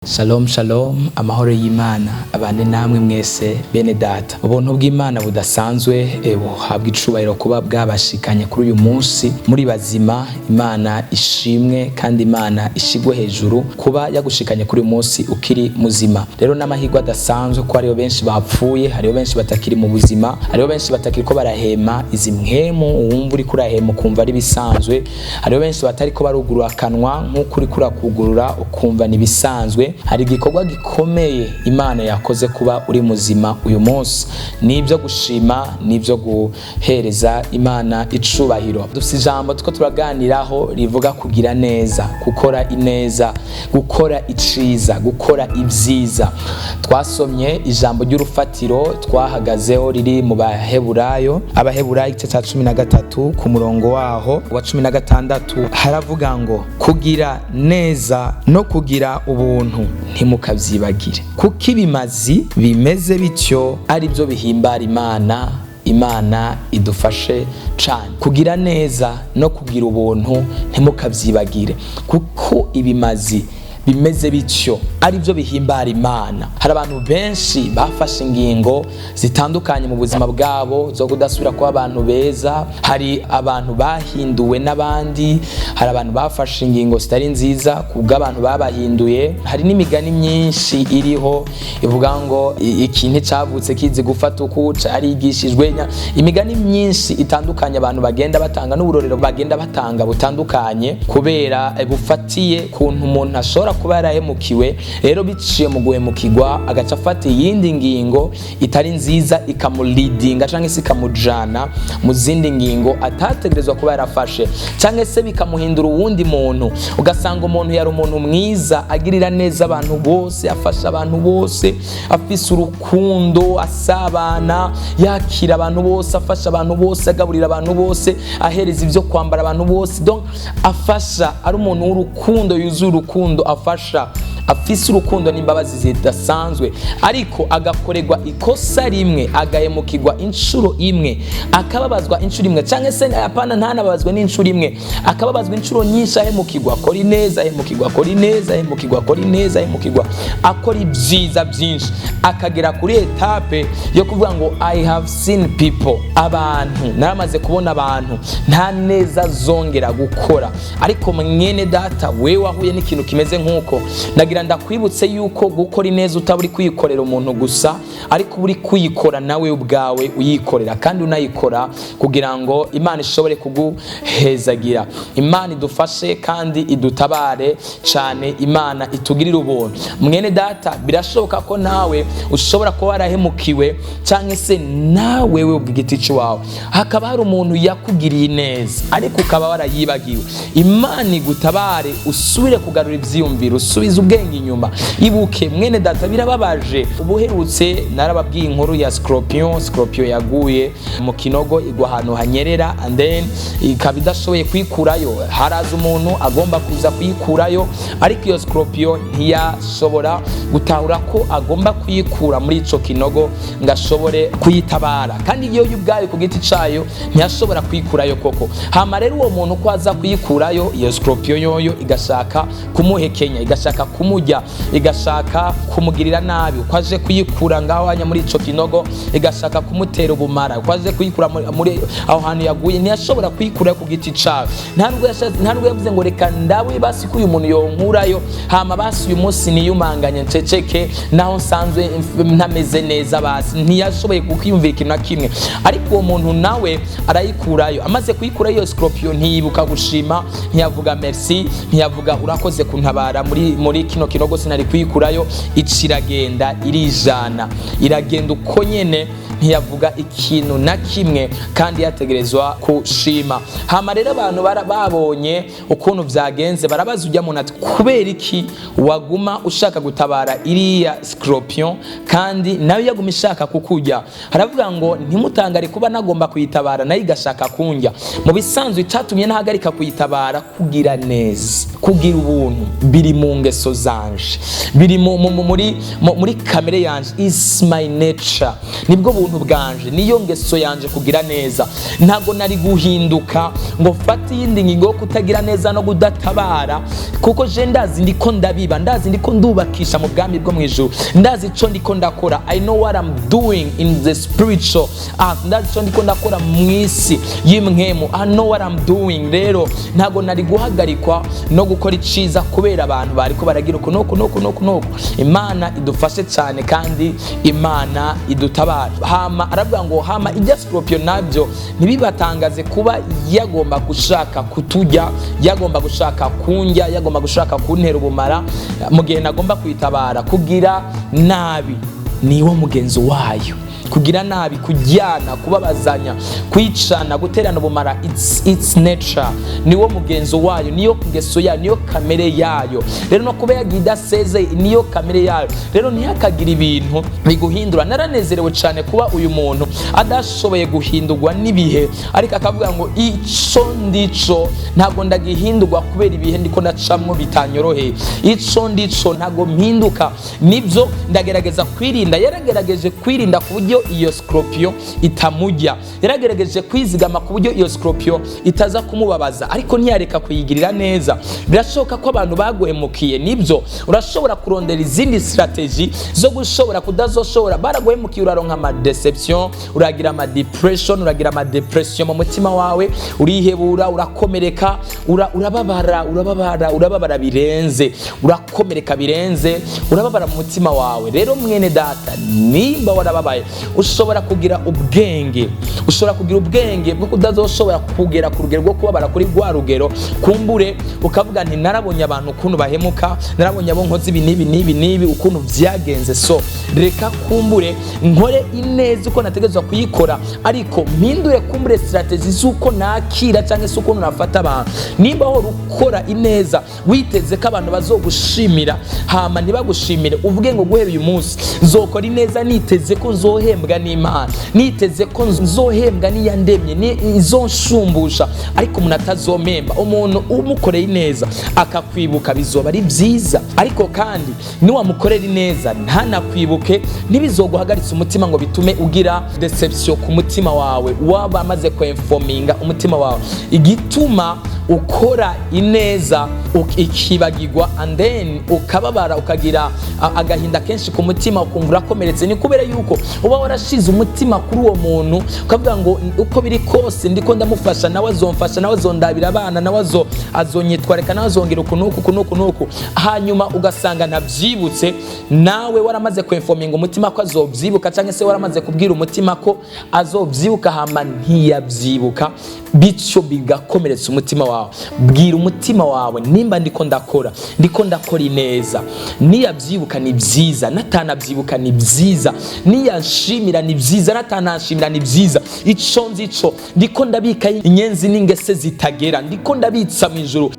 Shalom shalom, amahoro y'Imana abane namwe mwese bene data. Ubuntu bw'Imana budasanzwe buhabwa icubahiro kuba bwabashikanye kuri uyu munsi muri bazima. Imana ishimwe kandi Imana ishigwe hejuru kuba yagushikanye kuri uyu munsi ukiri muzima. Rero n'amahirwe adasanzwe ko hariho benshi bapfuye, hariho benshi batakiri mu buzima, hariho benshi batakiri ko barahema izi mpwemu wumva uri kurahema ukumva ari bisanzwe, hariho benshi batari ko barugurura akanwa nk'uko uri kurakugurura ukumva ni bisanzwe. Hari igikorwa gikomeye Imana yakoze kuba uri muzima uyu munsi, nibyo gushima, nibyo guhereza Imana icubahiro. Dufite ijambo tuko turaganiraho rivuga kugira neza, gukora ineza, gukora iciza, gukora ibyiza. Twasomye ijambo ry'urufatiro twahagazeho riri mu Abaheburayo igice cya 13 ku murongo waho wa 16 haravuga ngo kugira neza no kugira ubuntu ntimukavyibagire, kuko ibimazi bimeze bityo ari byo bihimbara Imana idufashe cyane. Kugira neza no kugira ubuntu ntimukavyibagire, kuko ibimazi bimeze bityo ari byo bihimbara Imana. Hari abantu benshi bafashe ingingo zitandukanye mu buzima bwabo zo kudasubira kuba abantu beza. Hari abantu bahinduwe n'abandi, hari abantu bafashe ingingo zitari nziza kubwo abantu babahinduye. Hari n'imigani myinshi iriho ivuga ngo ikintu cyavutse kizi gufata ukuca arigishijwe. Imigani myinshi itandukanye abantu bagenda batanga n'uburorero bagenda batanga butandukanye kubera bufatiye kuntu umuntu ashobora kuba yarahemukiwe. Rero biciye mu guhemukirwa agaca afata iyindi ngingo itari nziza ikamulidinga cyangwa se ikamujana mu zindi ngingo atategerezwa kuba yarafashe, cyangwa se bikamuhindura uwundi muntu. Ugasanga umuntu yari umuntu mwiza, agirira neza abantu bose, afasha abantu bose, afise urukundo, asabana, yakira abantu bose, afasha abantu bose, agaburira abantu bose, ahereza ibyo kwambara abantu bose. Donc afasha, ari umuntu w'urukundo, yuzuye urukundo, afasha, afise urukundo n'imbabazi zidasanzwe. Ariko agakorerwa ikosa rimwe, agahemukirwa inshuro imwe, akababazwa inshuro imwe, cyangwa se apana ntanababazwe n'inshuro imwe, akababazwa inshuro nyinshi, ahemukirwa akora ineza, ahemukirwa akora ineza, ahemukirwa akora ineza, ahemukirwa akora ibyiza byinshi, akagera kuri etape yo kuvuga ngo I have seen people, abantu naramaze kubona abantu nta neza zongera gukora. Ariko mwene data, we wahuye n'ikintu kimeze nk'uko, nagira ndakwibutse yuko gukora ineza utaburi kwikorera umuntu gusa, ariko uri kuyikora nawe ubwawe uyikorera, kandi unayikora kugira ngo Imana ishobore kuguhezagira. Imana idufashe kandi idutabare cyane, Imana itugirira ubuntu. Mwene data, birashoboka ko nawe ushobora kuba warahemukiwe, cyangwa se nawe we ubwigiti cyawe hakaba hari umuntu yakugiriye neza ariko ukaba warayibagiwe. Imana igutabare usubire kugarura ivyiyumviro, usubize ubwenge inyuma. Ibuke mwene data, birababaje. Ubuherutse narababwiye inkuru ya scorpion yaguye mu kinogo, igwa ahantu hanyerera, and then ikaba idashoboye kwikurayo. Haraza umuntu agomba kuza kwikurayo, ariko iyo scorpion ntiyashobora gutahura ko agomba kwikura muri ico kinogo ngo ashobore kuyitabara, kandi iyo ubwayo ku giti cayo ntiyashobora kwikurayo koko. Hama rero uwo muntu ko aza kwikurayo, iyo scorpion yoyo igashaka kumuhekenya, igashaka kumujya, igashaka kumugirira nabi. Uko aje kuyikura ngaho hanya muri ico kinogo, igashaka kumutera ubumara. Uko aje kuyikura muri aho hantu yaguye, ntiyashobora kwikura ku giti cayo. Ntabwo yavuze ngo reka ndawe basi ko uyu muntu yonkurayo, hama basi uyu munsi niyumanganye nceceke naho nsanzwe ntameze neza. Basi ntiyashoboye kukiyumvira ikintu na kimwe, ariko uwo muntu nawe arayikurayo. Amaze kuyikura iyo scorpion ntiyibuka gushima, ntiyavuga merci, ntiyavuga urakoze kuntabara muri kino kinogo sinari kwikurayo. Iciragenda irijana, iragenda uko nyene, ntiyavuga ikintu na kimwe, kandi yategerezwa kushima. Hama rero abantu babonye ukuntu vyagenze, barabaza ujya muntu ati kubera iki waguma ushaka gutabara iriya scorpion kandi nayo yaguma ishaka kukujya? Haravuga ngo ntimutangare kuba nagomba kuyitabara nayo igashaka kunjya. Mu bisanzwe icyatumye nahagarika kuyitabara, kugira neza, kugira ubuntu biri mu ngeso zanje, biri muri kamere yanje, is my nature, nibwo buntu bwanje, niyo ngeso yanje kugira neza. Ntago nari guhinduka ngo fate yindi ngingo yo kutagira neza no kudatabara, kuko je ndazi ndiko ndabiba, ndazi ndiko ndubakisha mu bwami bwo mwijuru, ndazi ico ndiko ndakora. I know what I'm doing in the spiritual earth, ndazi ico ndiko ndakora mwisi y'imwemu. I know what I'm doing. Rero ntago nari guhagarikwa no gukora iciza kubera abantu bariko baragira uko noko. Imana idufashe cyane kandi Imana idutabara. Hama aravuga ngo hama ijya scorpion nabyo ntibibatangaze kuba yagomba gushaka kutujya, yagomba gushaka kunjya, yagomba gushaka kuntera ubumara mu gihe nagomba kwitabara. Kugira nabi niwo mugenzo wayo, kugira nabi, kujyana, kubabazanya, kwicana, guterana ubumara, it's nature, niwo mugenzo wayo, niyo ngeso yayo, niyo kamere yayo. Rero no kuba yagida seze niyo kamere yayo. Rero ntihakagira ibintu biguhindura. Naranezerewe cyane kuba uyu muntu adashoboye guhindurwa n'ibihe, ariko akavuga ngo ico ndico ntago ndagihindurwa kubera ibihe ndiko ndacamwo bitanyoroheye, ico ndico ntago mpinduka, nibyo ndagerageza kwirinda. Yaragerageje kwirinda ku buryo iyo scorpion itamujya, yaragerageje kwizigama ku buryo iyo scorpion itaza kumubabaza, ariko ntiyareka kuyigirira neza. Birashoboka ko abantu baguhemukiye, nibyo urashobora kurondera izindi strategy zo gushobora kudazoshobora. Baraguhemukiye, uraronka ama deception, uragira ama depression, uragira ama depression mu mutima wawe, urihebura, urakomereka, urababara birenze, urakomereka birenze, urababara mu mutima wawe. Rero mwene data, nimba warababaye, ushobora kugira ubwenge, bwo kudazoshobora kugera ku rugero rwo kubabara kuri rwa rugero. Kumbure ukavuga nti narabonye abantu ukuntu bahemuka, narabonye abo nkozi ibi nibi ukuntu vyagenze, so reka kumbure nkore ineza uko nategezwa kuyikora, ariko mpindure kumbure strategy z'uko nakira cyangwa se ukuntu nafata abantu. Nimba ho rukora ineza witeze ko abantu bazogushimira, hama ntibagushimire, uvuge ngo guhera uyu munsi nzokora ineza niteze ko nzohembwa n'Imana, niteze ko nzohembwa n'iyandemye, izonshumbusha. Ariko umuntu atazomemba, umuntu umukoreye ineza akakwibuka, bizoba ari byiza. Ariko kandi niwamukorera ineza ntanakwibuke, ntibizoguhagaritsa umutima ngo bitume ugira deception ku mutima wawe, waba amaze kwinforminga umutima wawe. Igituma ukora ineza ikibagirwa and then ukababara, ukagira agahinda kenshi ku mutima, ukumva urakomeretse, ni kubera yuko uba warashize umutima kuri uwo muntu, ukavuga ngo uko biri kose ndiko ndamufasha, nawe azomfasha, nawe azondabira abana, nawe azonyitwareka, nawe azongera uku. Hanyuma ugasanga ntabyibutse, nawe waramaze kwinforminga umutima ko azobyibuka, cyangwa se waramaze kubwira umutima ko azobyibuka, hama ntiyabyibuka, bityo bigakomeretsa umutima wawe. Bwira umutima wawe, nimba ndiko ndakora ineza, niyabyibuka ni byiza, natanabyibuka ni byiza, niyashimira ni byiza, natanashimira ni byiza. Ico nzico ndiko ndabika inyenzi n'ingese zitagera, ndiko ndabitsa mu ijuru.